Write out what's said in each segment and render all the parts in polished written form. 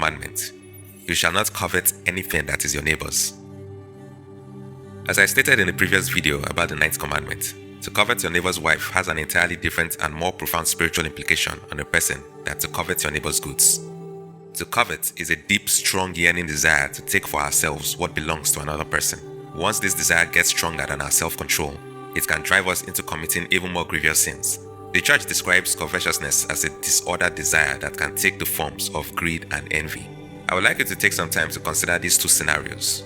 commandment. You shall not covet anything that is your neighbor's. As I stated in the previous video about the ninth commandment, to covet your neighbor's wife has an entirely different and more profound spiritual implication on a person than to covet your neighbor's goods. To covet is a deep, strong, yearning desire to take for ourselves what belongs to another person. Once this desire gets stronger than our self-control, it can drive us into committing even more grievous sins. The church describes covetousness as a disordered desire that can take the forms of greed and envy. I would like you to take some time to consider these two scenarios.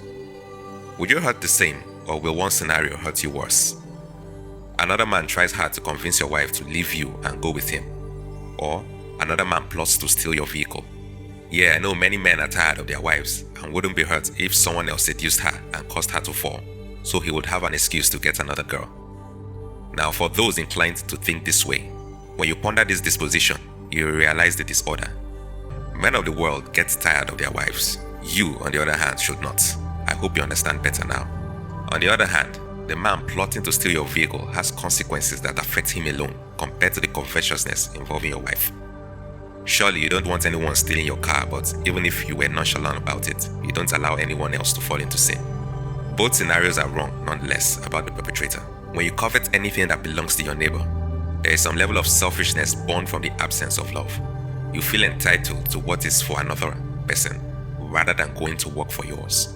Would you hurt the same, or will one scenario hurt you worse? Another man tries hard to convince your wife to leave you and go with him. Or another man plots to steal your vehicle. Yeah, I know many men are tired of their wives and wouldn't be hurt if someone else seduced her and caused her to fall, so he would have an excuse to get another girl. Now, for those inclined to think this way, when you ponder this disposition, you realize the disorder. Men of the world get tired of their wives. You, on the other hand, should not. I hope you understand better now. On the other hand, the man plotting to steal your vehicle has consequences that affect him alone compared to the covetousness involving your wife. Surely you don't want anyone stealing your car, but even if you were nonchalant about it, you don't allow anyone else to fall into sin. Both scenarios are wrong, nonetheless, about the perpetrator. When you covet anything that belongs to your neighbor, there is some level of selfishness born from the absence of love. You feel entitled to what is for another person, rather than going to work for yours.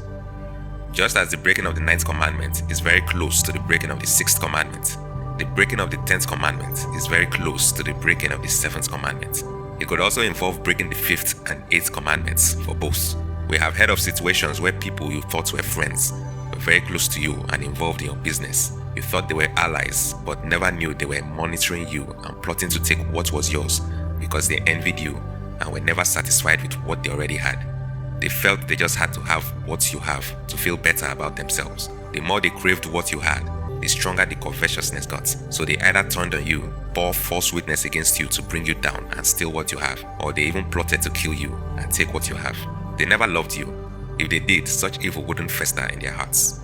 Just as the breaking of the ninth commandment is very close to the breaking of the sixth commandment, the breaking of the 10th commandment is very close to the breaking of the 7th commandment. It could also involve breaking the 5th and 8th commandments for both. We have heard of situations where people you thought were friends were very close to you and involved in your business. You thought they were allies, but never knew they were monitoring you and plotting to take what was yours because they envied you and were never satisfied with what they already had. They felt they just had to have what you have to feel better about themselves. The more they craved what you had, the stronger the covetousness got. So they either turned on you, bore false witness against you to bring you down and steal what you have, or they even plotted to kill you and take what you have. They never loved you. If they did, such evil wouldn't fester in their hearts.